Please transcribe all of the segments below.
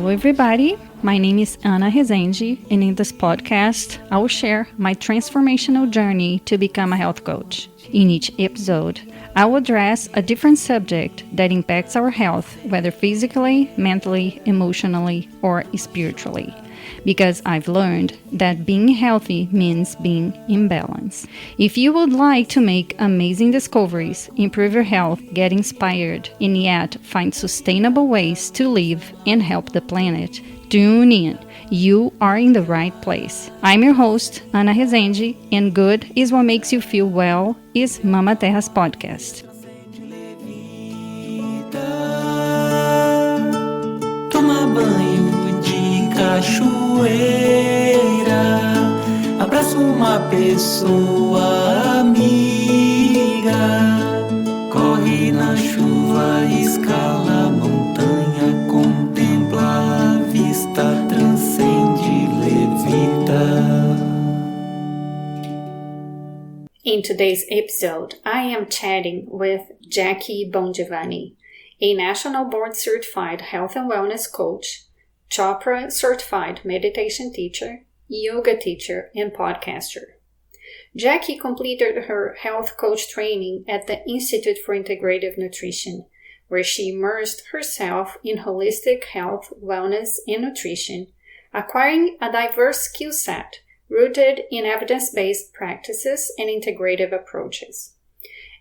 Hello, everybody. My name is Ana Rezende, and in this podcast, I will share my transformational journey to become a health coach. In each episode, I will address a different subject that impacts our health, whether physically, mentally, emotionally, or spiritually. Because I've learned that being healthy means being in balance. If you would like to make amazing discoveries, improve your health, get inspired, and yet find sustainable ways to live and help the planet, tune in. You are in the right place. I'm your host, Ana Rezende, and Good is What Makes You Feel Well is Mama Terra's podcast. Toma banho de cachoeira, abraça uma pessoa amiga, corre na chuva, escala a montanha, contempla a vista, transcende, levita. In today's episode, I am chatting with Jacqui Bongiovani, a National Board Certified Health and Wellness Coach, Chopra Certified Meditation Teacher, Yoga Teacher, and Podcaster. Jacqui completed her health coach training at the Institute for Integrative Nutrition, where she immersed herself in holistic health, wellness, and nutrition, acquiring a diverse skill set rooted in evidence-based practices and integrative approaches.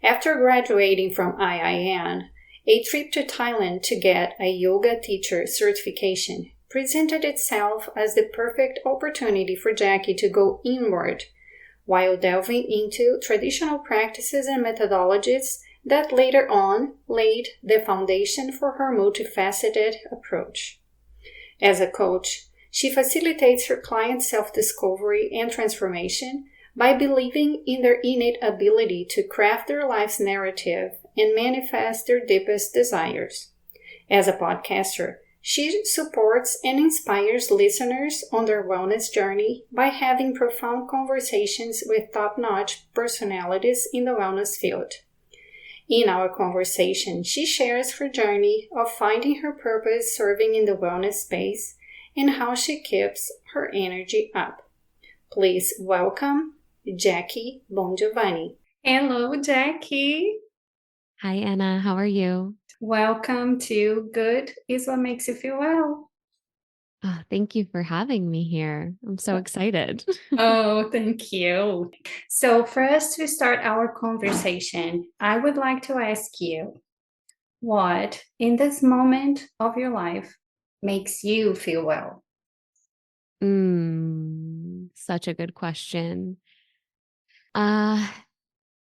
After graduating from IIN, a trip to Thailand to get a yoga teacher certification presented itself as the perfect opportunity for Jacqui to go inward while delving into traditional practices and methodologies that later on laid the foundation for her multifaceted approach. As a coach, she facilitates her clients' self-discovery and transformation by believing in their innate ability to craft their life's narrative and manifest their deepest desires. As a podcaster, she supports and inspires listeners on their wellness journey by having profound conversations with top-notch personalities in the wellness field. In our conversation, she shares her journey of finding her purpose serving in the wellness space and how she keeps her energy up. Please welcome Jacqui Bongiovani. Hello, Jacqui. Hi, Anna. How are you? Welcome to Good is What Makes You Feel Well. Oh, thank you for having me here. I'm so excited. Oh, thank you. So for us to start our conversation, I would like to ask you, what in this moment of your life makes you feel well? Such a good question.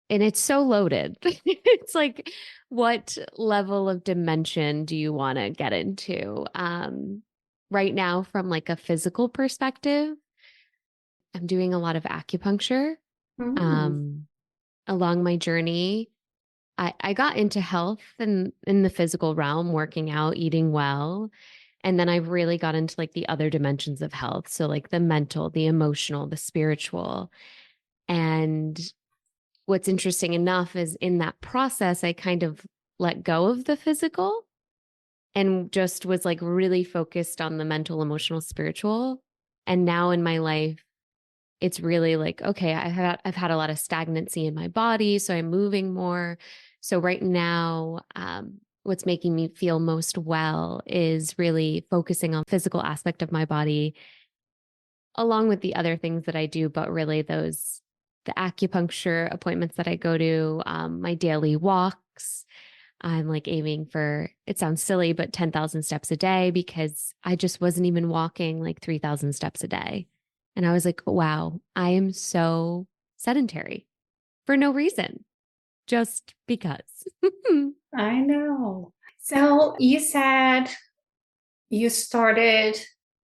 And it's so loaded. It's like, what level of dimension do you want to get into? Right now, from like a physical perspective, I'm doing a lot of acupuncture. Along my journey, I got into health and in the physical realm, working out, eating well. And then I've really got into like the other dimensions of health. So like the mental, the emotional, the spiritual. And what's interesting enough is in that process, I kind of let go of the physical and just was like really focused on the mental, emotional, spiritual. And now in my life, it's really like, okay, I've had a lot of stagnancy in my body, so I'm moving more. So right now, what's making me feel most well is really focusing on physical aspect of my body, along with the other things that I do, but really the acupuncture appointments that I go to, my daily walks. I'm like aiming for, it sounds silly, but 10,000 steps a day, because I just wasn't even walking like 3,000 steps a day. And I was like, wow, I am so sedentary for no reason, just because. I know. So you said you started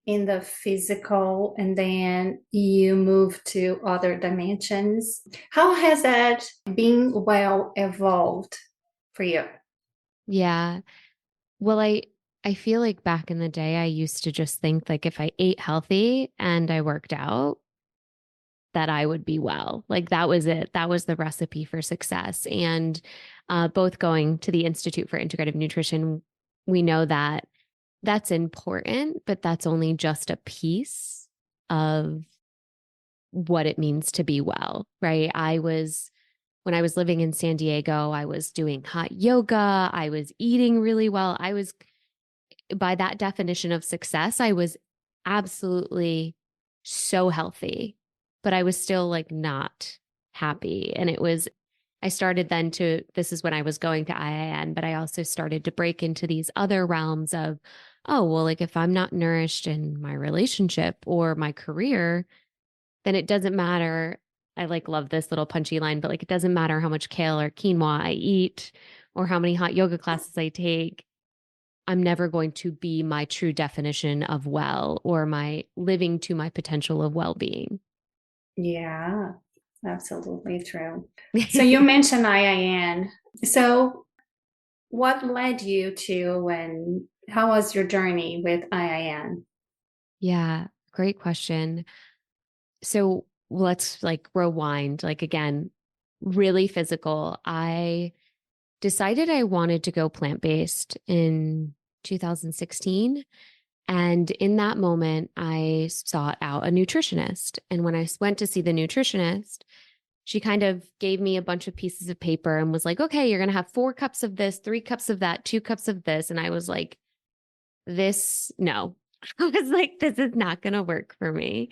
in the physical and then you moved to other dimensions. How has that being well evolved for you? Yeah. Well, I feel like back in the day, I used to just think like if I ate healthy and I worked out, that I would be well. Like that was it. That was the recipe for success. And both going to the Institute for Integrative Nutrition, we know that that's important, but that's only just a piece of what it means to be well, right? When I was living in San Diego, I was doing hot yoga. I was eating really well. By that definition of success, I was absolutely so healthy, but I was still like not happy. And I started then this is when I was going to IIN, but I also started to break into these other realms of, oh, well, like if I'm not nourished in my relationship or my career, then it doesn't matter. I like love this little punchy line, but like it doesn't matter how much kale or quinoa I eat or how many hot yoga classes I take. I'm never going to be my true definition of well or my living to my potential of well-being. Yeah, absolutely true. So you mentioned IIN. So what led you to and how was your journey with IIN? Yeah, great question. So let's like rewind, like again, really physical. I decided I wanted to go plant-based in 2016. And in that moment, I sought out a nutritionist. And when I went to see the nutritionist, she kind of gave me a bunch of pieces of paper and was like, okay, you're going to have 4 cups of this, 3 cups of that, 2 cups of this. And I was like, no. I was like, this is not going to work for me.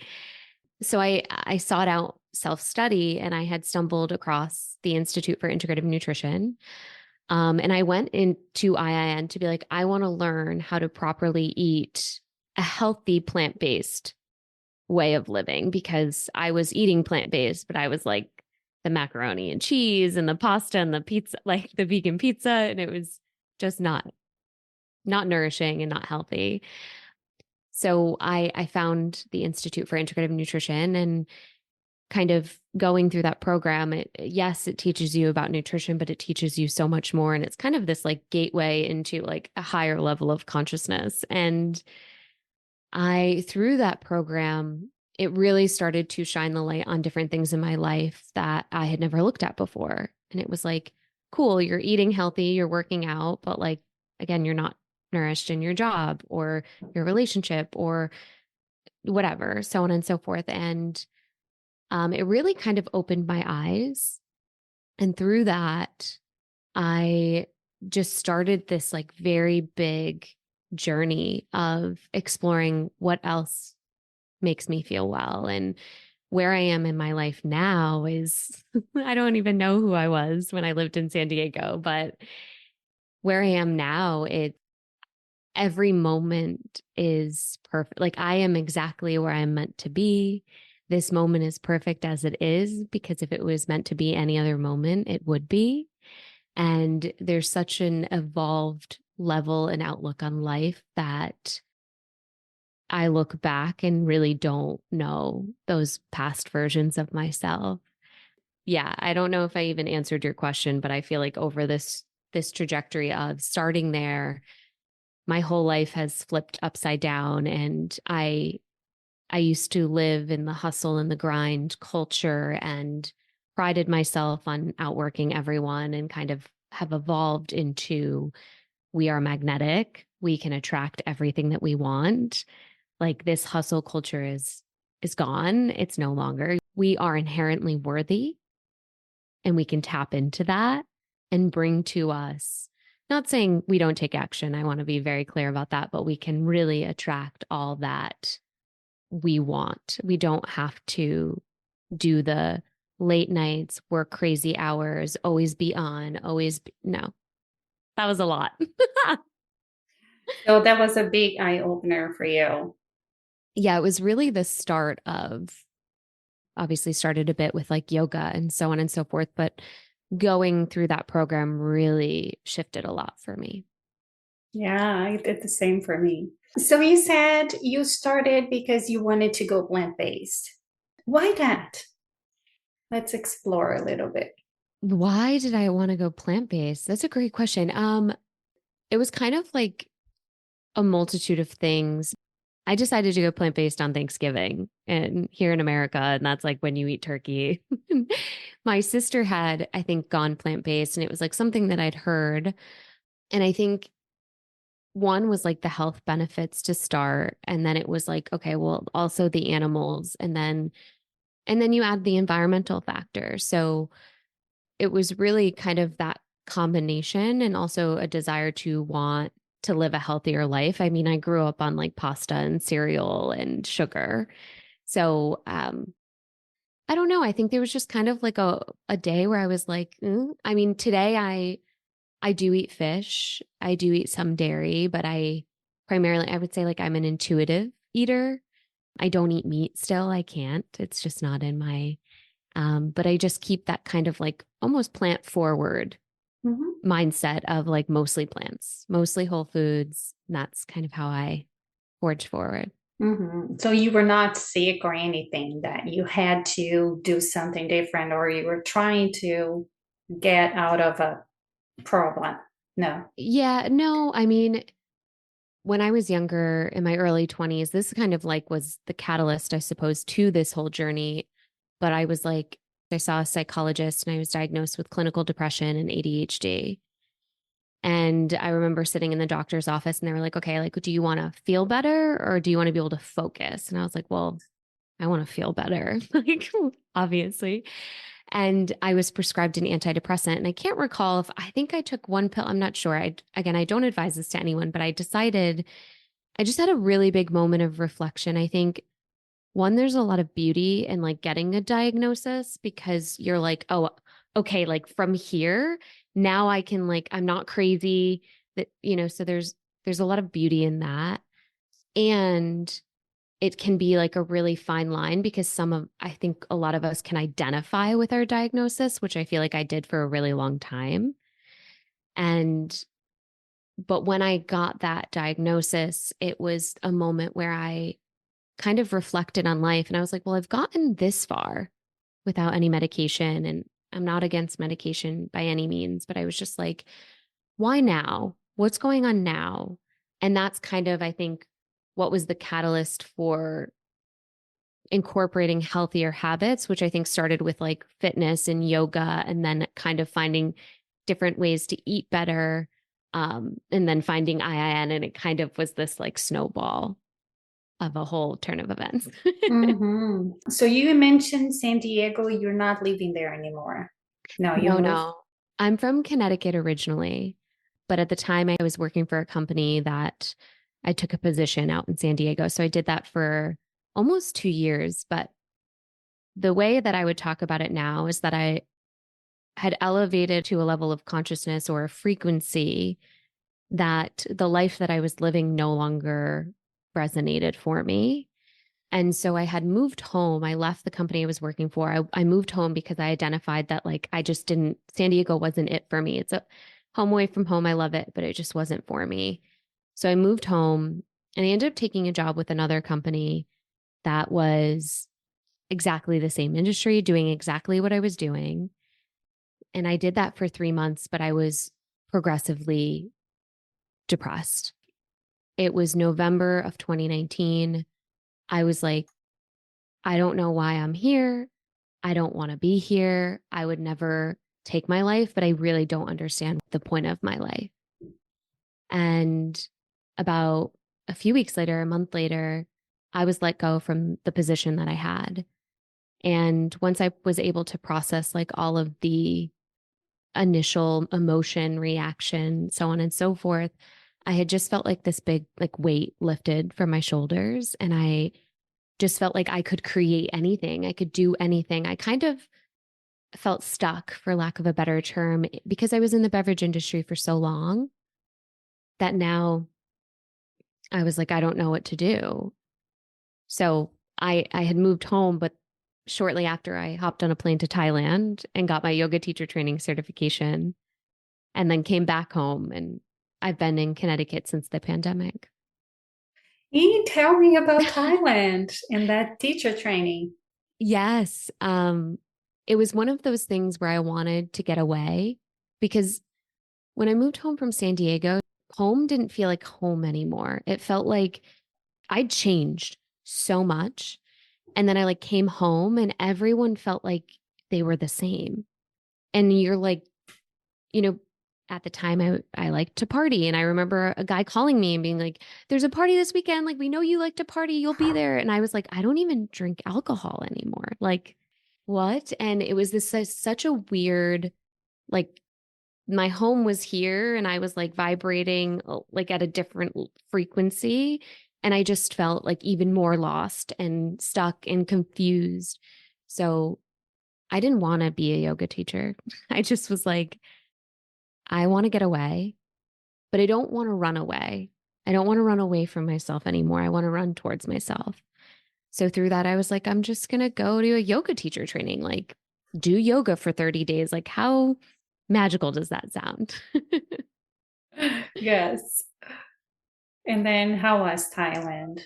So I sought out self-study, and I had stumbled across the Institute for Integrative Nutrition. And I went into IIN to be like, I want to learn how to properly eat a healthy plant-based way of living, because I was eating plant-based, but I was like the macaroni and cheese and the pasta and the pizza, like the vegan pizza. And it was just not nourishing and not healthy. So I found the Institute for Integrative Nutrition, and kind of going through that program, yes, it teaches you about nutrition, but it teaches you so much more. And it's kind of this like gateway into like a higher level of consciousness. And through that program, it really started to shine the light on different things in my life that I had never looked at before. And it was like, cool, you're eating healthy, you're working out, but like, again, you're not nourished in your job or your relationship or whatever, so on and so forth. And it really kind of opened my eyes. And through that, I just started this like very big journey of exploring what else makes me feel well. And where I am in my life now is, I don't even know who I was when I lived in San Diego, but where I am now, every moment is perfect. Like I am exactly where I'm meant to be. This moment is perfect as it is, because if it was meant to be any other moment, it would be. And there's such an evolved level and outlook on life that I look back and really don't know those past versions of myself. Yeah, I don't know if I even answered your question, but I feel like over this trajectory of starting there, my whole life has flipped upside down. And I used to live in the hustle and the grind culture and prided myself on outworking everyone, and kind of have evolved into, we are magnetic. We can attract everything that we want. Like this hustle culture is gone. It's no longer. We are inherently worthy, and we can tap into that and bring to us, not saying we don't take action. I want to be very clear about that, but we can really attract all that we want. We don't have to do the late nights, work crazy hours, always be on, no, that was a lot. So that was a big eye opener for you. Yeah, it was really the start of, obviously started a bit with like yoga and so on and so forth, but going through that program really shifted a lot for me. Yeah, it did the same for me. So you said you started because you wanted to go plant-based. Why that? Let's explore a little bit. Why did I want to go plant-based? That's a great question. It was kind of like a multitude of things. I decided to go plant-based on Thanksgiving and here in America, and that's like when you eat turkey. My sister had, I think, gone plant-based, and it was like something that I'd heard. And I think one was like the health benefits to start. And then it was like, okay, well, also the animals. And then you add the environmental factor. So it was really kind of that combination and also a desire to want to live a healthier life. I mean, I grew up on like pasta and cereal and sugar. So I don't know. I think there was just kind of like a day where I was like, I mean, today I do eat fish. I do eat some dairy, but I would say like I'm an intuitive eater. I don't eat meat still. I can't. It's just not in my, but I just keep that kind of like almost plant forward mindset of like mostly plants, mostly whole foods. And that's kind of how I forge forward. So you were not sick or anything that you had to do something different or you were trying to get out of a problem? No. Yeah, no, I mean, when I was younger in my early 20s, this kind of like was the catalyst, I suppose, to this whole journey. But I was like, I saw a psychologist and I was diagnosed with clinical depression and ADHD. And I remember sitting in the doctor's office and they were like, okay, like, do you want to feel better or do you want to be able to focus? And I was like, well, I want to feel better, like, obviously. And I was prescribed an antidepressant. And I can't recall if I think I took one pill. I'm not sure. Again, I don't advise this to anyone, but I decided I just had a really big moment of reflection. I think one, there's a lot of beauty in like getting a diagnosis because you're like, oh, okay, like from here, now I can like, I'm not crazy that, so there's a lot of beauty in that. And it can be like a really fine line because I think a lot of us can identify with our diagnosis, which I feel like I did for a really long time. But when I got that diagnosis, it was a moment where I kind of reflected on life and I was like, well, I've gotten this far without any medication. And I'm not against medication by any means, but I was just like, why now? What's going on now? And that's kind of, I think, what was the catalyst for incorporating healthier habits, which I think started with like fitness and yoga, and then kind of finding different ways to eat better. And then finding IIN, and it kind of was this like snowball of a whole turn of events. So you mentioned San Diego, you're not living there anymore. No, you moved. No. I'm from Connecticut originally, but at the time I was working for a company that I took a position out in San Diego. So I did that for almost 2 years. But the way that I would talk about it now is that I had elevated to a level of consciousness or a frequency that the life that I was living no longer resonated for me. And so I had moved home. I left the company I was working for. I moved home because I identified that like I just didn't, San Diego wasn't it for me. It's a home away from home. I love it, but it just wasn't for me. So I moved home and I ended up taking a job with another company that was exactly the same industry, doing exactly what I was doing. And I did that for 3 months, but I was progressively depressed. It was November of 2019. I was like, I don't know why I'm here. I don't want to be here. I would never take my life, but I really don't understand the point of my life. And about a few weeks later, a month later, I was let go from the position that I had. And once I was able to process like all of the initial emotion, reaction, so on and so forth, I had just felt like this big like weight lifted from my shoulders. And I just felt like I could create anything. I could do anything. I kind of felt stuck, for lack of a better term, because I was in the beverage industry for so long that now I was like, I don't know what to do. So I had moved home, but shortly after I hopped on a plane to Thailand and got my yoga teacher training certification and then came back home. And I've been in Connecticut since the pandemic. Can you tell me about Thailand and that teacher training? Yes. It was one of those things where I wanted to get away because when I moved home from San Diego, home didn't feel like home anymore. It felt like I'd changed so much. And then I like came home and everyone felt like they were the same. And you're like, you know, at the time I liked to party. And I remember a guy calling me and being like, there's a party this weekend. Like, we know you like to party. You'll be there. And I was like, I don't even drink alcohol anymore. Like, what? And it was such a weird, like, my home was here and I was like vibrating like at a different frequency. And I just felt like even more lost and stuck and confused. So I didn't want to be a yoga teacher. I just was like, I want to get away, but I don't want to run away. I don't want to run away from myself anymore. I want to run towards myself. So through that, I was like, I'm just going to go to a yoga teacher training, like do yoga for 30 days. Like, how magical does that sound? Yes. And then how was Thailand?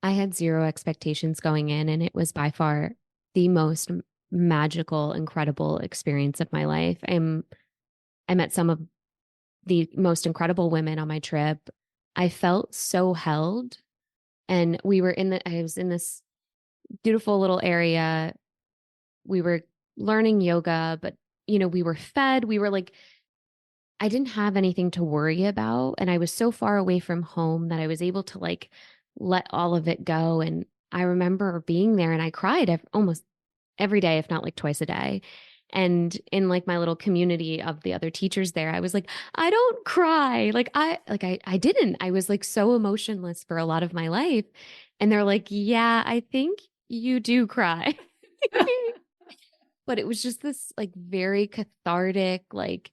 I had zero expectations going in, and it was by far the most magical, incredible experience of my life. I met some of the most incredible women on my trip. I felt so held. And I was in this beautiful little area. We were learning yoga, but we were fed. We were like, I didn't have anything to worry about. And I was so far away from home that I was able to like let all of it go. And I remember being there and I cried almost every day, if not like twice a day. And in like my little community of the other teachers there, I was like, I don't cry. I didn't. I was like so emotionless for a lot of my life. And they're like, yeah, I think you do cry. But it was just this like very cathartic, like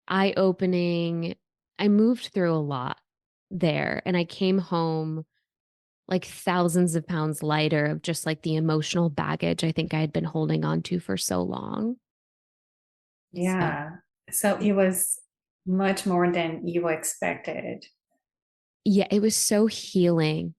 eye-opening. I moved through a lot there and I came home like thousands of pounds lighter of just like the emotional baggage I think I had been holding on to for so long. Yeah. So it was much more than you expected. Yeah, it was so healing.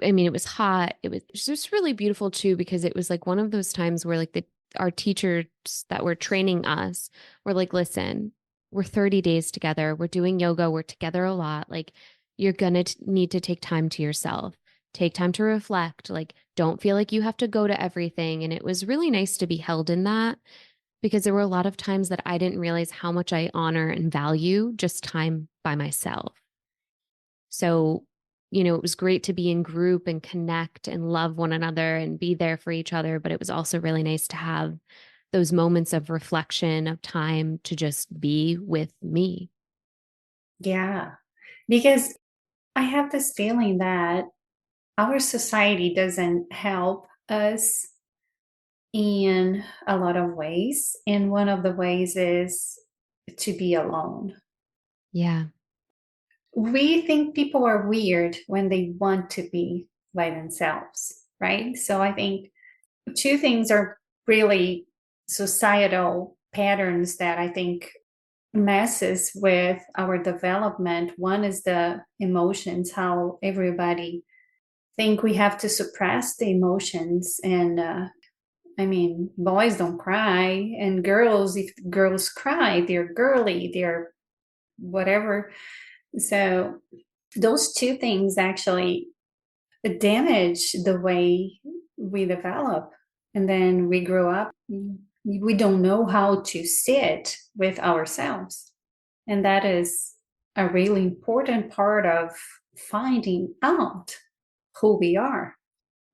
I mean, it was hot. It was just really beautiful too, because it was like one of those times where like our teachers that were training us were like, listen, we're 30 days together. We're doing yoga. We're together a lot. Like, you're going to need to take time to yourself, take time to reflect. Like, don't feel like you have to go to everything. And it was really nice to be held in that, because there were a lot of times that I didn't realize how much I honor and value just time by myself. So, it was great to be in group and connect and love one another and be there for each other. But it was also really nice to have those moments of reflection, of time to just be with me. Yeah. Because I have this feeling that our society doesn't help us in a lot of ways. And one of the ways is to be alone. Yeah. We think people are weird when they want to be by themselves, right? So I think two things are really societal patterns that I think messes with our development. One is the emotions, how everybody think we have to suppress the emotions. And I mean, boys don't cry, and girls, if girls cry, they're girly, they're whatever. So those two things actually damage the way we develop. And then we grow up, we don't know how to sit with ourselves. And that is a really important part of finding out who we are,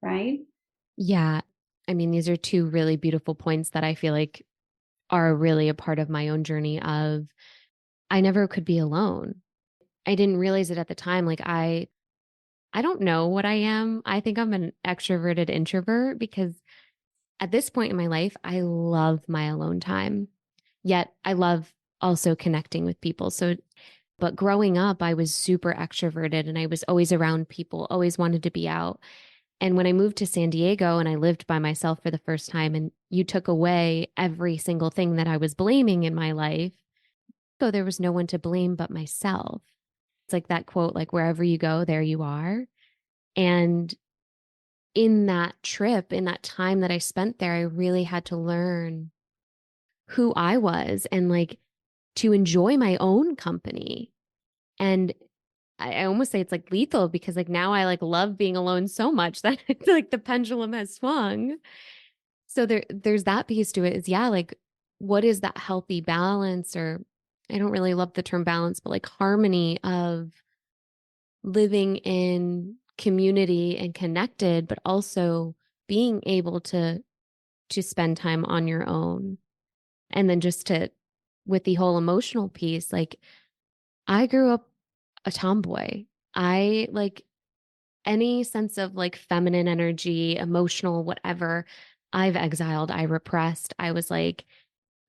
right? Yeah. I mean, these are two really beautiful points that I feel like are really a part of my own journey of I never could be alone. I didn't realize it at the time. Like I don't know what I am. I think I'm an extroverted introvert because at this point in my life, I love my alone time. Yet I love also connecting with people. So, but growing up, I was super extroverted and I was always around people, always wanted to be out. And when I moved to San Diego and I lived by myself for the first time, and you took away every single thing that I was blaming in my life, so there was no one to blame but myself. It's like that quote, like, wherever you go, there you are. And in that trip, in that time that I spent there, I really had to learn who I was and like to enjoy my own company. And I almost say it's like lethal because like now I like love being alone so much that it's like the pendulum has swung. So there's that piece to it is yeah, like what is that healthy balance, or I don't really love the term balance, but like harmony of living in community and connected, but also being able to spend time on your own. And then just to, with the whole emotional piece, like I grew up a tomboy. I like any sense of like feminine energy, emotional, whatever, I've exiled, I repressed. I was like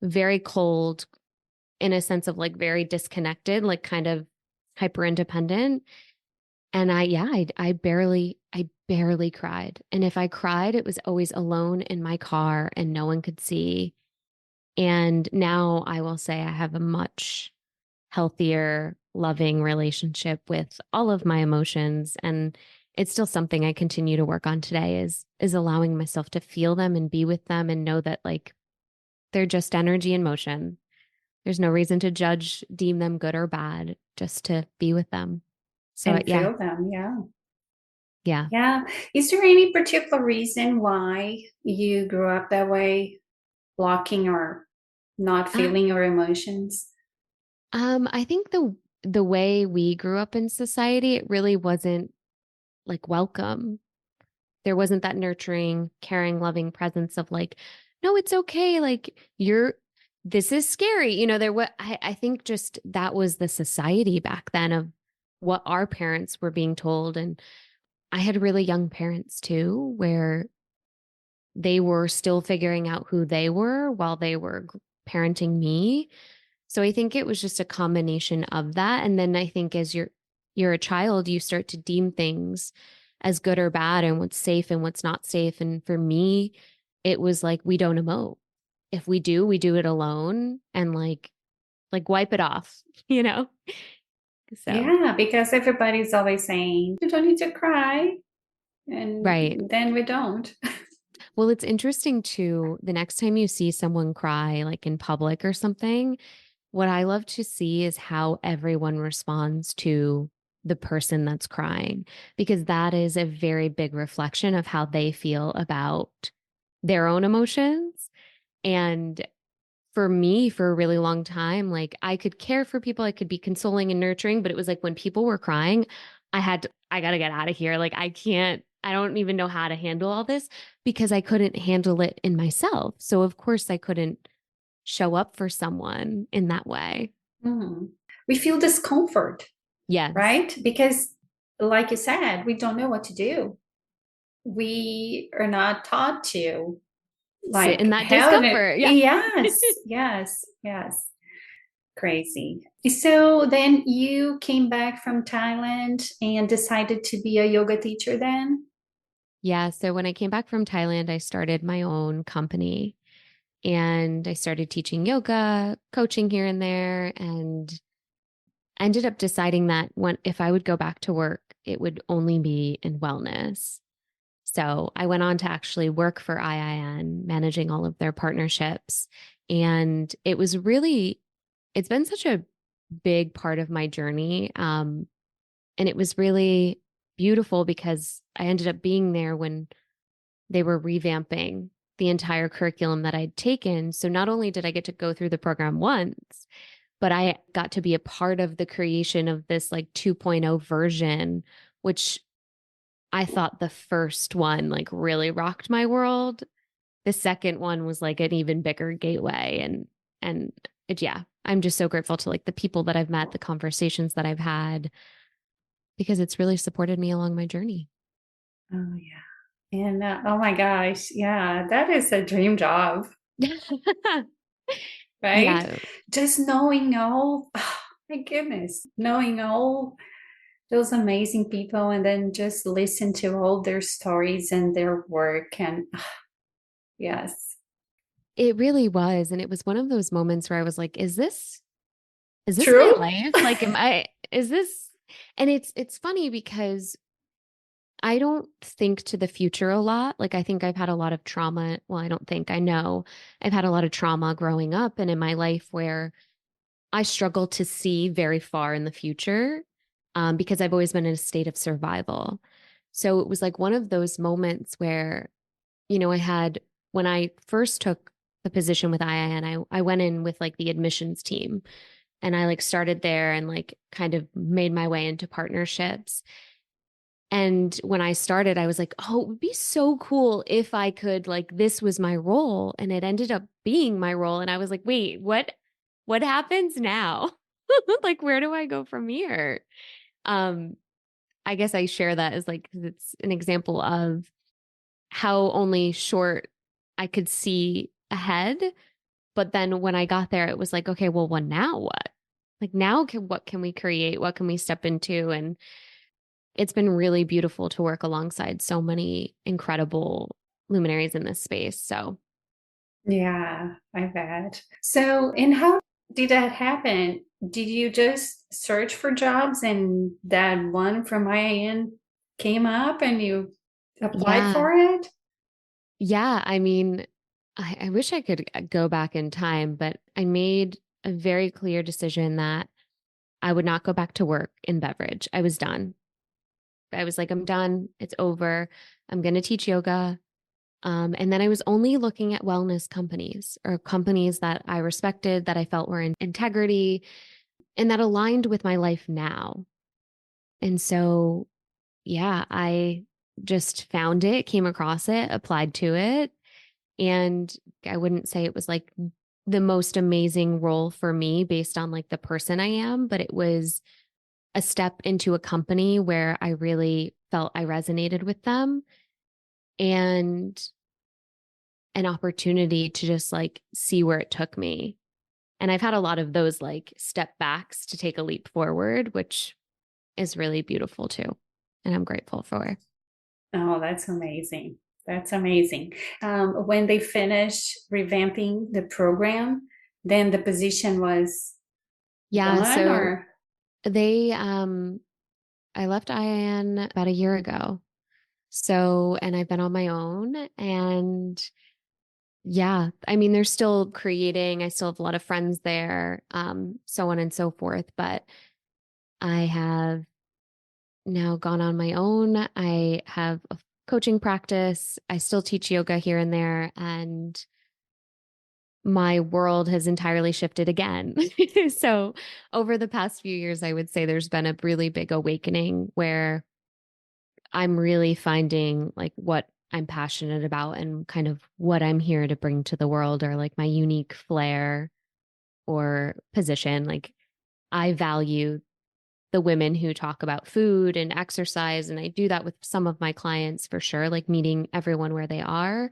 very cold in a sense of like very disconnected, like kind of hyper independent. And I barely cried. And if I cried, it was always alone in my car and no one could see. And now I will say I have a much healthier, loving relationship with all of my emotions. And it's still something I continue to work on today is allowing myself to feel them and be with them and know that like they're just energy in motion. There's no reason to judge, deem them good or bad, just to be with them. So And yeah, feel them. Yeah. yeah. Yeah. Is there any particular reason why you grew up that way, blocking or not Uh, feeling your emotions? I think the way we grew up in society, it really wasn't like welcome. There wasn't that nurturing, caring, loving presence of like, no, it's okay. Like this is scary. I think just that was the society back then of what our parents were being told. And I had really young parents too, where they were still figuring out who they were while they were parenting me. So I think it was just a combination of that. And then I think as you're a child, you start to deem things as good or bad and what's safe and what's not safe. And for me, it was like we don't emote. If we do it alone and like wipe it off, you know? So Yeah, because everybody's always saying, you don't need to cry. And right. then we don't. Well, it's interesting too. The next time you see someone cry, like in public or something, what I love to see is how everyone responds to the person that's crying, because that is a very big reflection of how they feel about their own emotions. And for me, for a really long time, like I could care for people, I could be consoling and nurturing, but it was like when people were crying, I got to get out of here. Like I don't even know how to handle all this because I couldn't handle it in myself. So, of course, I couldn't show up for someone in that way. Mhm. We feel discomfort, Yes. right? Because, like you said, we don't know what to do. We are not taught to Sit in like that held it. discomfort. Yeah. Yes, yes, yes. Crazy. So then you came back from Thailand and decided to be a yoga teacher then? Yeah. So when I came back from Thailand, I started my own company and I started teaching yoga, coaching here and there, and I ended up deciding that when if I would go back to work, it would only be in wellness. So I went on to actually work for IIN, managing all of their partnerships. And it's been such a big part of my journey. And it was really beautiful because I ended up being there when they were revamping the entire curriculum that I'd taken. So not only did I get to go through the program once, but I got to be a part of the creation of this like 2.0 version, which I thought the first one like really rocked my world. The second one was like an even bigger gateway and yeah, I'm just so grateful to like the people that I've met, the conversations that I've had because it's really supported me along my journey. Oh, yeah. And oh my gosh, yeah, that is a dream job, right? Yeah, Just knowing all, oh, my goodness, knowing all those amazing people and then just listen to all their stories and their work. And yes, it really was. And it was one of those moments where I was like, is this my true. life? Like, is this, and it's funny because I don't think to the future a lot. Like, I think I've had a lot of trauma. Well, I don't think I know I've had a lot of trauma growing up and in my life where I struggle to see very far in the future because I've always been in a state of survival. So it was like one of those moments where, I had, when I first took the position with IIN, I went in with like the admissions team, and I like started there and like kind of made my way into partnerships. And when I started, I was like, oh, it would be so cool if I could, like, this was my role. And it ended up being my role. And I was like, wait, what happens now? Like, where do I go from here? Um, I guess I share that as like, 'cause it's an example of how only short I could see ahead. But then when I got there, it was like, okay, well, now what? Like now, what can we create? What can we step into? And it's been really beautiful to work alongside so many incredible luminaries in this space. So, Yeah, I bet. So, and how did that happen? Did you just search for jobs and that one from IAN came up and you applied yeah. for it? Yeah. I mean, I wish I could go back in time, but I made a very clear decision that I would not go back to work in beverage. I was done. I was like, I'm done. It's over. I'm going to teach yoga. And then I was only looking at wellness companies or companies that I respected, that I felt were in integrity and that aligned with my life now. And so, yeah, I just found it, came across it, applied to it. And I wouldn't say it was like the most amazing role for me based on like the person I am, but it was a step into a company where I really felt I resonated with them, and an opportunity to just like see where it took me. And I've had a lot of those like step backs to take a leap forward, which is really beautiful too. And I'm grateful for. Oh, that's amazing. That's amazing. When they finished revamping the program, then the position was Yeah. gone, So or? they, I left IIN about a year ago. So, and I've been on my own, and yeah, I mean, they're still creating. I still have a lot of friends there, so on and so forth. But I have now gone on my own. I have a coaching practice. I still teach yoga here and there, and my world has entirely shifted again. So, over the past few years, I would say there's been a really big awakening where I'm really finding like what I'm passionate about and kind of what I'm here to bring to the world, or like my unique flair or position. Like, I value the women who talk about food and exercise, and I do that with some of my clients for sure, like meeting everyone where they are.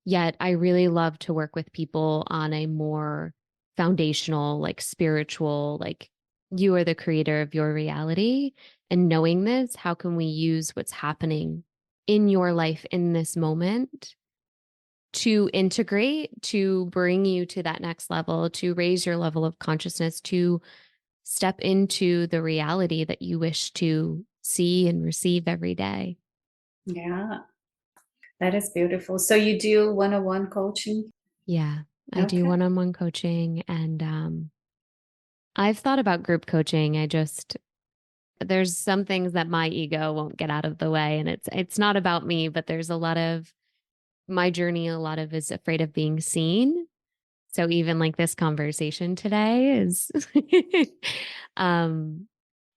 Yet I really love to work with people on a more foundational, like spiritual, like you are the creator of your reality. And knowing this, how can we use what's happening in your life in this moment to integrate, to bring you to that next level, to raise your level of consciousness, to step into the reality that you wish to see and receive every day. Yeah, that is beautiful. So you do one-on-one coaching? Yeah, I do Okay. one-on-one coaching, and I've thought about group coaching. There's some things that my ego won't get out of the way, and it's not about me, but there's a lot of my journey, a lot of is afraid of being seen. So even like this conversation today is um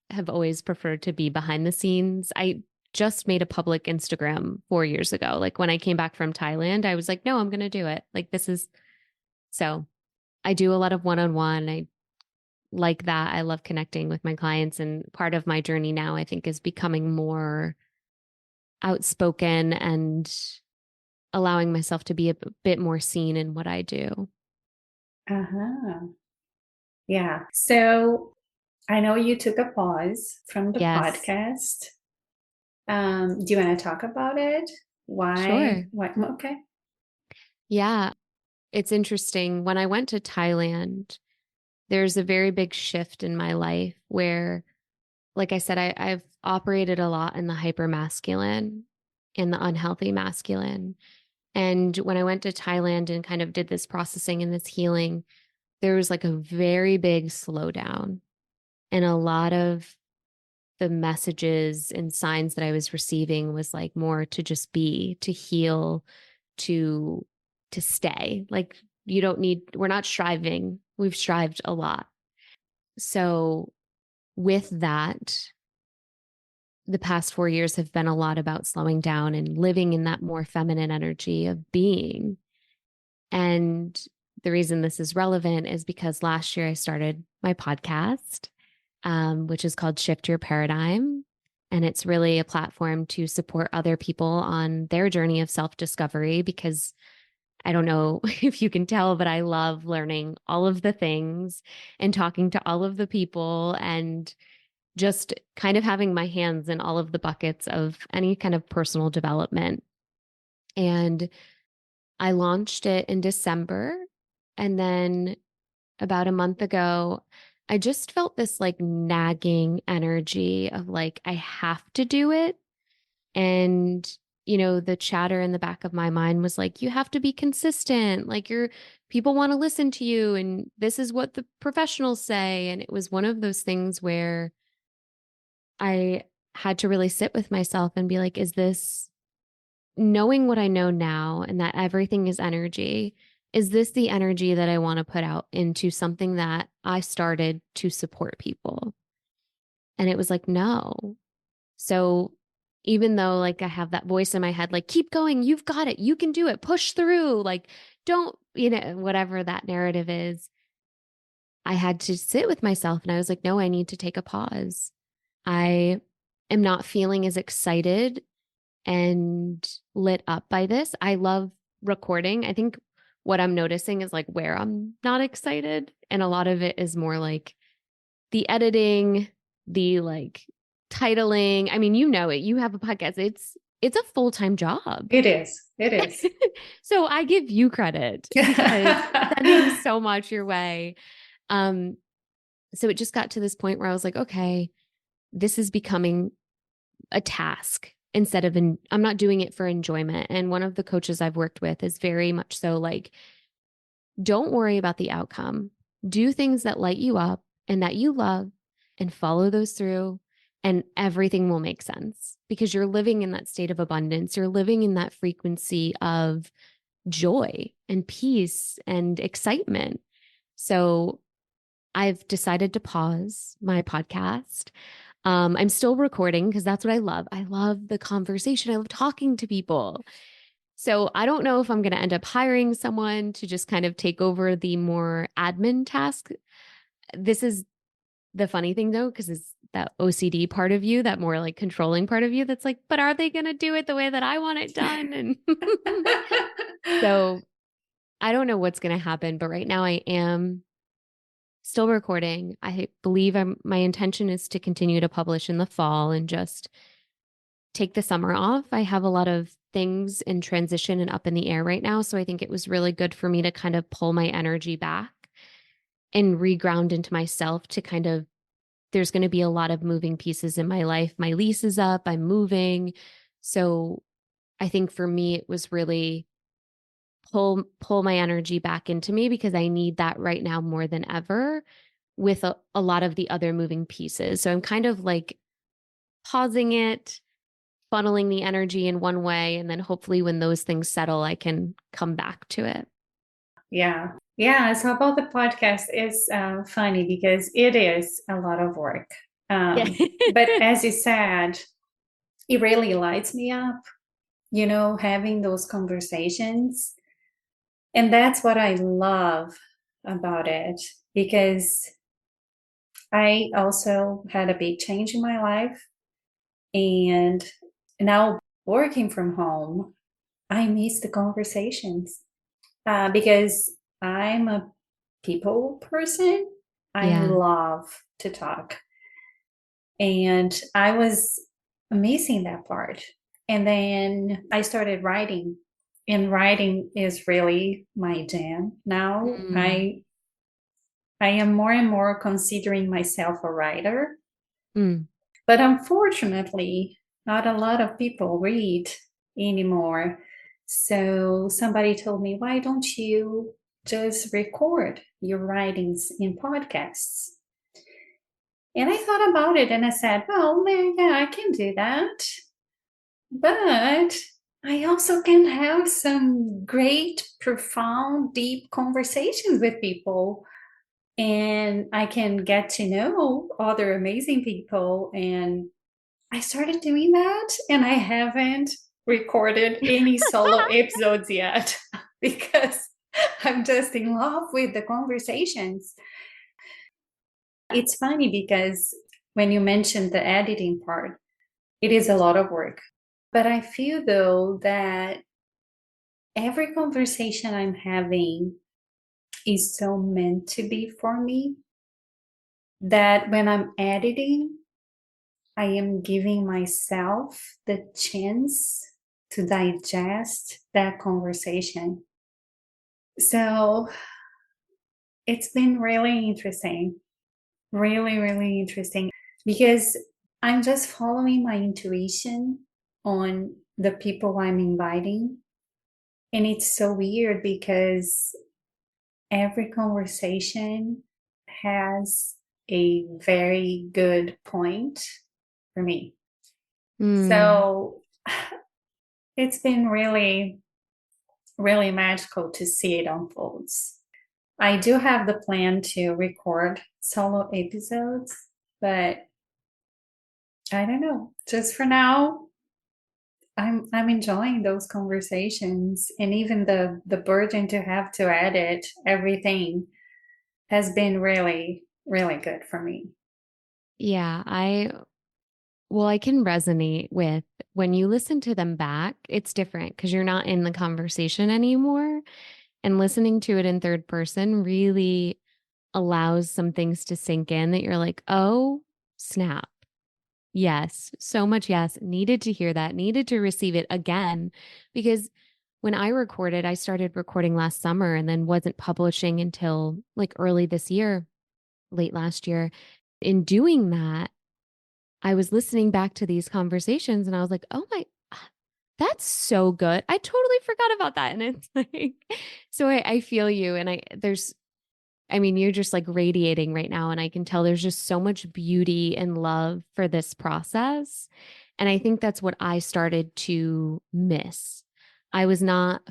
have always preferred to be behind the scenes. I just made a public Instagram 4 years ago. Like when I came back from Thailand, I was like, no, I'm going to do it. Like this is so I do a lot of one-on-one. I like that. I love connecting with my clients. And part of my journey now, I think, is becoming more outspoken and allowing myself to be a bit more seen in what I do. Uh-huh. Yeah. So I know you took a pause from the Yes, podcast. Do you want to talk about it? Why? sure. What? Okay. Yeah, it's interesting. When I went to Thailand, there's a very big shift in my life where, like I said, I've operated a lot in the hyper masculine and the unhealthy masculine. And when I went to Thailand and kind of did this processing and this healing, there was like a very big slowdown. And a lot of the messages and signs that I was receiving was like more to just be, to heal, to stay. Like we're not striving. We've strived a lot. So with that, the past 4 years have been a lot about slowing down and living in that more feminine energy of being. And the reason this is relevant is because last year I started my podcast, which is called Shift Your Paradigm. And it's really a platform to support other people on their journey of self-discovery, because I don't know if you can tell, but I love learning all of the things and talking to all of the people and just kind of having my hands in all of the buckets of any kind of personal development. And I launched it in December. And then about a month ago, I just felt this like nagging energy of like, I have to do it. And, the chatter in the back of my mind was like, you have to be consistent. Like people want to listen to you. And this is what the professionals say. And it was one of those things where I had to really sit with myself and be like, is this, knowing what I know now and that everything is energy, is this the energy that I want to put out into something that I started to support people? And it was like, no. So even though like I have that voice in my head, like, keep going, you've got it, you can do it, push through, like, don't, whatever that narrative is, I had to sit with myself and I was like, no, I need to take a pause. I am not feeling as excited and lit up by this. I love recording. I think what I'm noticing is like where I'm not excited. And a lot of it is more like the editing, the like titling. I mean, you have a podcast. It's a full-time job. It is. It is. So I give you credit because sending so much your way. So it just got to this point where I was like, okay, this is becoming a task instead of I'm not doing it for enjoyment. And one of the coaches I've worked with is very much so like, don't worry about the outcome. Do things that light you up and that you love and follow those through, and everything will make sense because you're living in that state of abundance. You're living in that frequency of joy and peace and excitement. So I've decided to pause my podcast. I'm still recording because that's what I love. I love the conversation. I love talking to people. So I don't know if I'm going to end up hiring someone to just kind of take over the more admin task. This is the funny thing though, because it's that OCD part of you, that more like controlling part of you that's like, but are they going to do it the way that I want it done? And so I don't know what's going to happen, but right now I am still recording. I believe my intention is to continue to publish in the fall and just take the summer off. I have a lot of things in transition and up in the air right now. So I think it was really good for me to kind of pull my energy back and reground into myself to kind of, there's going to be a lot of moving pieces in my life. My lease is up, I'm moving. So I think for me, it was really pull my energy back into me because I need that right now more than ever with a lot of the other moving pieces. So I'm kind of like pausing it, funneling the energy in one way, and then hopefully when those things settle, I can come back to it. Yeah. Yeah. So about the podcast is funny because it is a lot of work. But as you said, it really lights me up, having those conversations. And that's what I love about it, because I also had a big change in my life. And now working from home, I miss the conversations because I'm a people person. I love to talk. And I was missing that part. And then I started writing. And writing is really my jam now. I am more and more considering myself a writer. But unfortunately, not a lot of people read anymore. So somebody told me, why don't you just record your writings in podcasts? And I thought about it and I said, well, yeah, I can do that. But I also can have some great, profound, deep conversations with people. And I can get to know other amazing people. And I started doing that, and I haven't recorded any solo episodes yet because I'm just in love with the conversations. It's funny because when you mentioned the editing part, it is a lot of work. But I feel though that every conversation I'm having is so meant to be for me that when I'm editing, I am giving myself the chance to digest that conversation. So it's been really interesting, really, really interesting, because I'm just following my intuition on the people I'm inviting. And it's so weird because every conversation has a very good point for me. So it's been really, really magical to see it unfolds. I do have the plan to record solo episodes, but I don't know. Just for now, I'm enjoying those conversations, and even the burden to have to edit everything has been really, really good for me. Yeah, I can resonate with when you listen to them back, it's different because you're not in the conversation anymore. And listening to it in third person really allows some things to sink in that you're like, oh, snap. Yes, so much yes. Needed to hear that, needed to receive it again. Because when I recorded, I started recording last summer and then wasn't publishing until like early this year, late last year. In doing that, I was listening back to these conversations and I was like, oh my, that's so good. I totally forgot about that. And it's like, so I feel you. And you're just like radiating right now. And I can tell there's just so much beauty and love for this process. And I think that's what I started to miss. I was not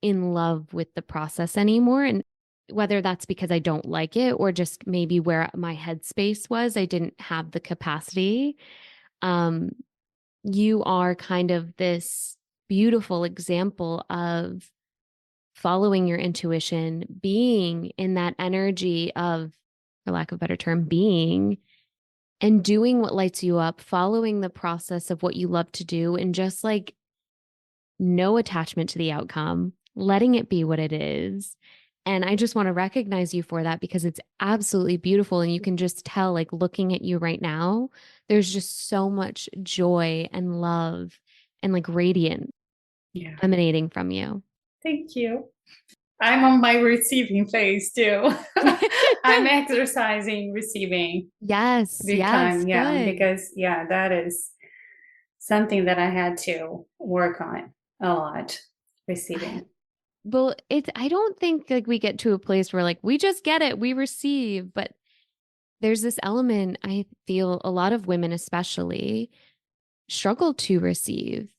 in love with the process anymore. And whether that's because I don't like it or just maybe where my headspace was, I didn't have the capacity. Um, you are kind of this beautiful example of following your intuition, being in that energy of, for lack of a better term, being and doing what lights you up, following the process of what you love to do, and just like no attachment to the outcome, letting it be what it is. And I just want to recognize you for that because it's absolutely beautiful. And you can just tell, like looking at you right now, there's just so much joy and love and like radiance emanating from you. Thank you. I'm on my receiving phase too. I'm exercising receiving Yes, big yes, time. Yeah, good. because that is something that I had to work on a lot, receiving. Well, I don't think like we get to a place where like we just get it, we receive, but there's this element I feel a lot of women especially struggle to receive.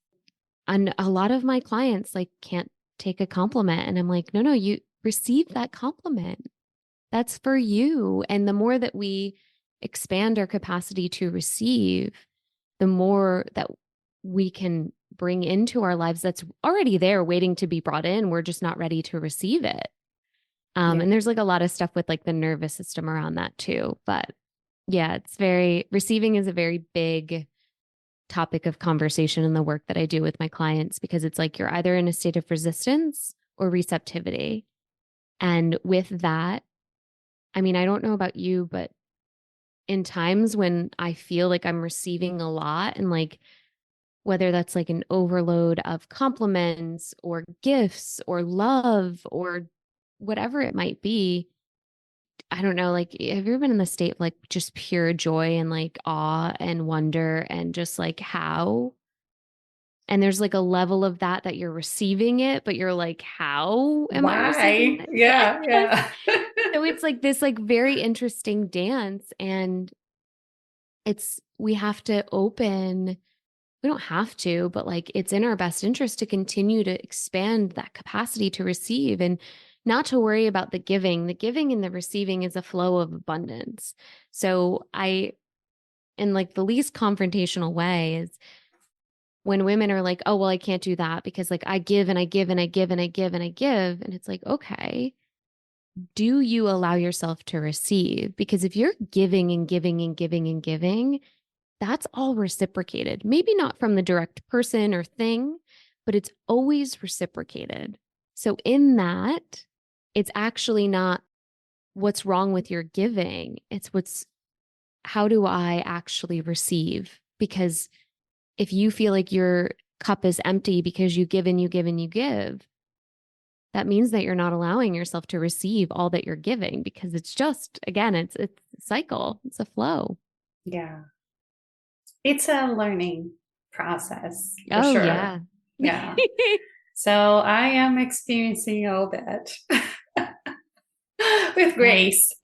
And a lot of my clients like can't take a compliment and I'm like, "No, you receive that compliment. That's for you." And the more that we expand our capacity to receive, the more that we can bring into our lives that's already there waiting to be brought in. We're just not ready to receive it. And there's like a lot of stuff with like the nervous system around that too. But yeah, receiving is a very big topic of conversation in the work that I do with my clients because it's like you're either in a state of resistance or receptivity. And with that, I mean, I don't know about you, but in times when I feel like I'm receiving a lot and like whether that's like an overload of compliments or gifts or love or whatever it might be, I don't know, like, have you ever been in the state of like just pure joy and like awe and wonder and just like how? And there's like a level of that you're receiving it, but you're like, how am I receiving Why? this? Yeah, Yes. yeah. So it's like this like very interesting dance. And we have to open we don't have to, but like it's in our best interest to continue to expand that capacity to receive and not to worry about the giving. The giving and the receiving is a flow of abundance. So in like the least confrontational way is when women are like, oh, well, I can't do that because like I give and I give and I give and I give and I give. And it's like, okay, do you allow yourself to receive? Because if you're giving and giving and giving and giving, that's all reciprocated. Maybe not from the direct person or thing, but it's always reciprocated. So in that, it's actually not what's wrong with your giving. It's how do I actually receive? Because if you feel like your cup is empty because you give and you give and you give, that means that you're not allowing yourself to receive all that you're giving, because it's just, again, it's a cycle. It's a flow. Yeah. It's a learning process for Oh, sure. yeah. Yeah. So I am experiencing all that with grace.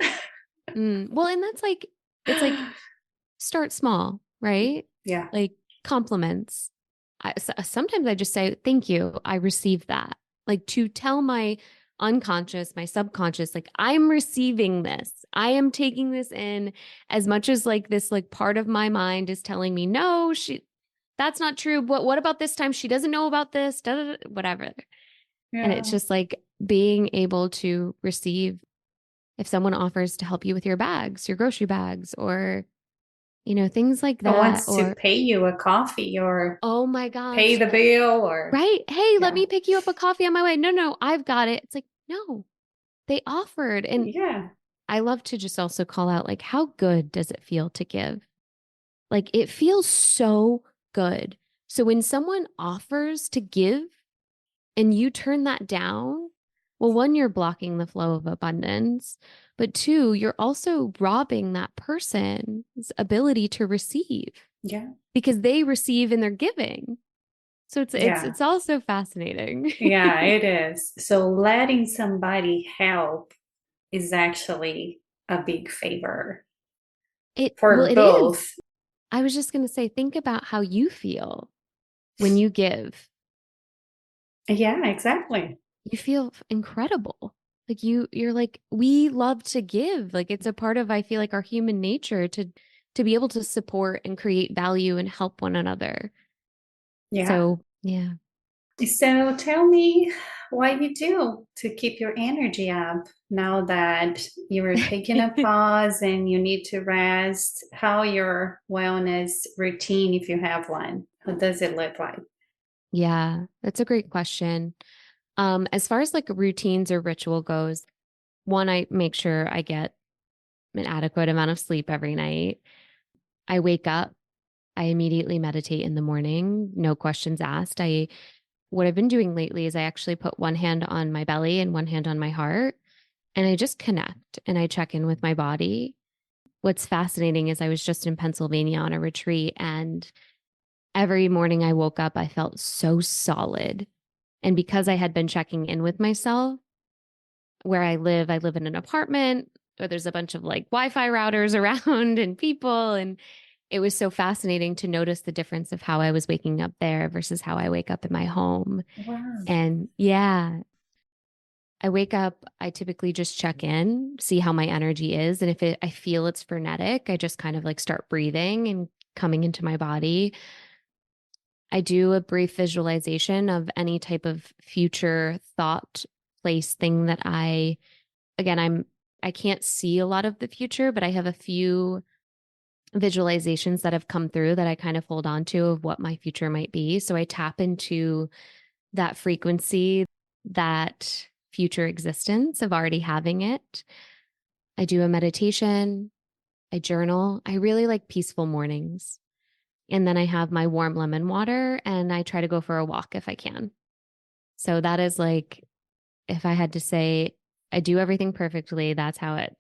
Well, and that's like, it's like start small, right? Yeah. Like compliments. Sometimes I just say, thank you. I received that. Like to tell my unconscious, my subconscious, like I'm receiving this. I am taking this in as much as like this, like part of my mind is telling me, no, that's not true. But what about this time? She doesn't know about this, whatever. Yeah. And it's just like being able to receive if someone offers to help you with your bags, your grocery bags, or, things like that. Or wants to pay you a coffee or oh my gosh, pay the bill or. right. Hey, let me pick you up a coffee on my way. No, I've got it. It's like, no, they offered. And yeah. I love to just also call out, like, how good does it feel to give? Like, it feels so good. So when someone offers to give and you turn that down, well, one, you're blocking the flow of abundance, but two, you're also robbing that person's ability to receive. Yeah. Because they receive and they're giving. So it's also fascinating. Yeah, it is. So letting somebody help is actually a big favor for It both. is. I was just going to say, think about how you feel when you give. Yeah, exactly. You feel incredible. Like you're like, we love to give. Like it's a part of, I feel like, our human nature to be able to support and create value and help one another. Yeah. So, yeah. So tell me what you do to keep your energy up now that you're taking a pause and you need to rest. How your wellness routine, if you have one, what does it look like? Yeah, that's a great question. As far as like routines or ritual goes, one, I make sure I get an adequate amount of sleep every night. I wake up, I immediately meditate in the morning, no questions asked. What I've been doing lately is I actually put one hand on my belly and one hand on my heart, and I just connect and I check in with my body. What's fascinating is I was just in Pennsylvania on a retreat, and every morning I woke up, I felt so solid. And because I had been checking in with myself, where I live in an apartment where there's a bunch of like Wi-Fi routers around and people. And it was so fascinating to notice the difference of how I was waking up there versus how I wake up in my home. Wow. And yeah, I wake up, I typically just check in, see how my energy is. And if I feel it's frenetic, I just kind of like start breathing and coming into my body. I do a brief visualization of any type of future thought, place, thing that I can't see a lot of the future, but I have a few visualizations that have come through that I kind of hold on to of what my future might be. So I tap into that frequency, that future existence of already having it. I do a meditation. I journal. I really like peaceful mornings. And then I have my warm lemon water and I try to go for a walk if I can. So that is like, if I had to say, I do everything perfectly, that's how it,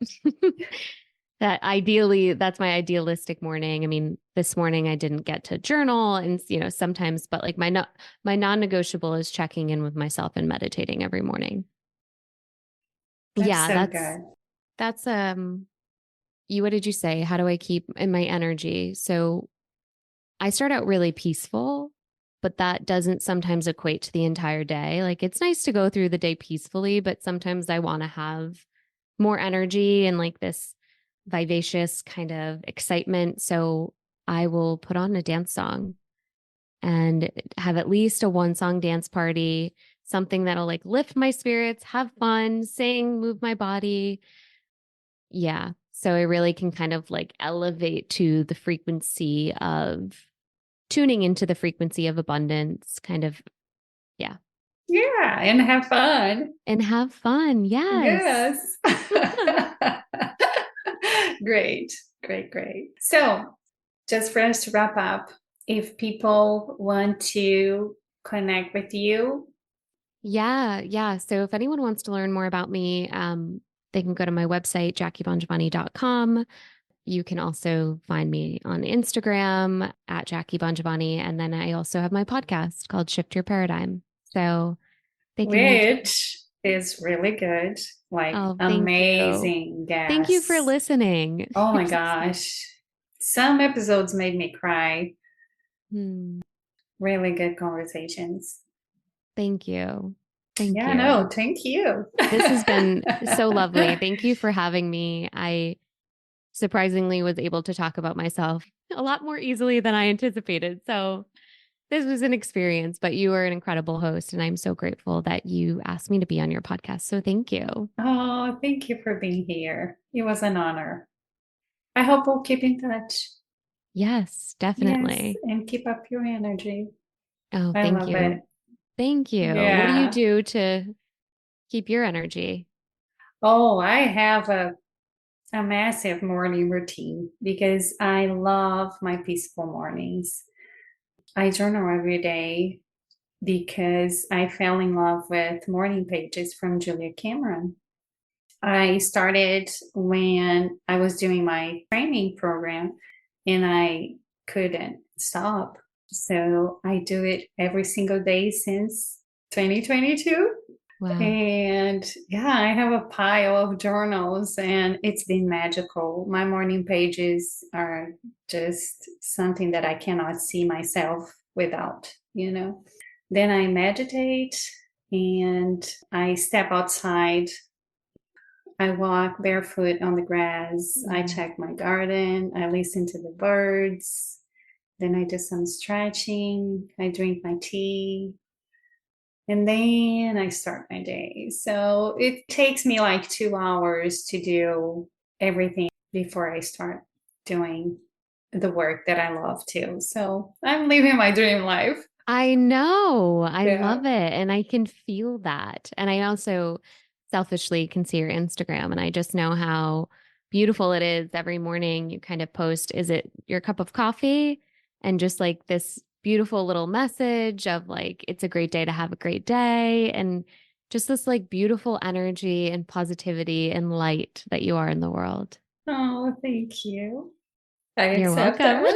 that's my idealistic morning. I mean, this morning I didn't get to journal and, sometimes, but like my non-negotiable is checking in with myself and meditating every morning. That's what did you say? How do I keep in my energy? So I start out really peaceful, but that doesn't sometimes equate to the entire day. Like it's nice to go through the day peacefully, but sometimes I want to have more energy and like this vivacious kind of excitement. So I will put on a dance song and have at least a 1-song dance party, something that'll like lift my spirits, have fun, sing, move my body. Yeah. So I really can kind of like elevate to the frequency of tuning into the frequency of abundance, kind of. Yeah. Yeah. And have fun. And have fun. Yes. Yes. Great. So just for us to wrap up, if people want to connect with you. Yeah. So if anyone wants to learn more about me, they can go to my website, JacquiBongiovani.com. You can also find me on Instagram at Jacqui Bongiovani. And then I also have my podcast called Shift Your Paradigm. So they can Which is really good. Like amazing guests. Thank you for listening. Oh my gosh. Some episodes made me cry. Really good conversations. Thank you. Thank you. No, thank you. This has been so lovely. Thank you for having me. I surprisingly was able to talk about myself a lot more easily than I anticipated. So this was an experience, but you are an incredible host, and I'm so grateful that you asked me to be on your podcast. So thank you. Oh, thank you for being here. It was an honor. I hope we'll keep in touch. Yes, definitely. Yes, and keep up your energy. Oh, I love it. Thank you. Yeah. What do you do to keep your energy? Oh, I have a massive morning routine because I love my peaceful mornings. I journal every day because I fell in love with morning pages from Julia Cameron. I started when I was doing my training program and I couldn't stop. So I do it every single day since 2022. Wow. And I have a pile of journals and it's been magical. My morning pages are just something that I cannot see myself without, Then I meditate and I step outside. I walk barefoot on the grass. I check my garden. I listen to the birds. Then I do some stretching. I drink my tea. And then I start my day. So it takes me like 2 hours to do everything before I start doing the work that I love to. So I'm living my dream life. I know. I love it. And I can feel that. And I also selfishly can see your Instagram. And I just know how beautiful it is. Every morning you kind of post, is it your cup of coffee? And just like this beautiful little message of like, it's a great day to have a great day. And just this like beautiful energy and positivity and light that you are in the world. Oh, thank you. You're welcome.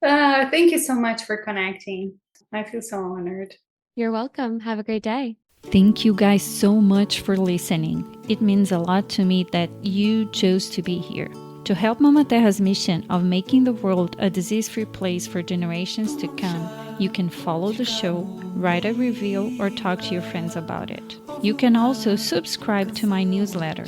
Thank you so much for connecting. I feel so honored. You're welcome. Have a great day. Thank you guys so much for listening. It means a lot to me that you chose to be here. To help Mama Terra's mission of making the world a disease-free place for generations to come, you can follow the show, write a review, or talk to your friends about it. You can also subscribe to my newsletter.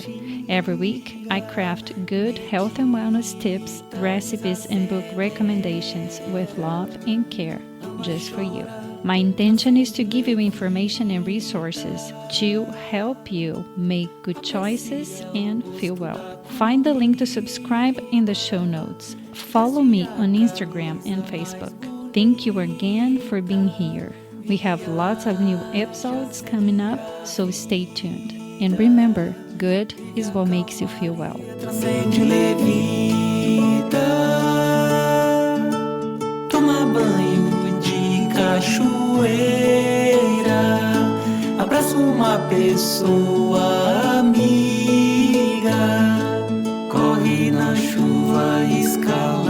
Every week, I craft good health and wellness tips, recipes, and book recommendations with love and care, just for you. My intention is to give you information and resources to help you make good choices and feel well. Find the link to subscribe in the show notes. Follow me on Instagram and Facebook. Thank you again for being here. We have lots of new episodes coming up, so stay tuned. And remember, good is what makes you feel well. Toma banho de cachoeira, abraça uma pessoa amiga, corre na chuva, escala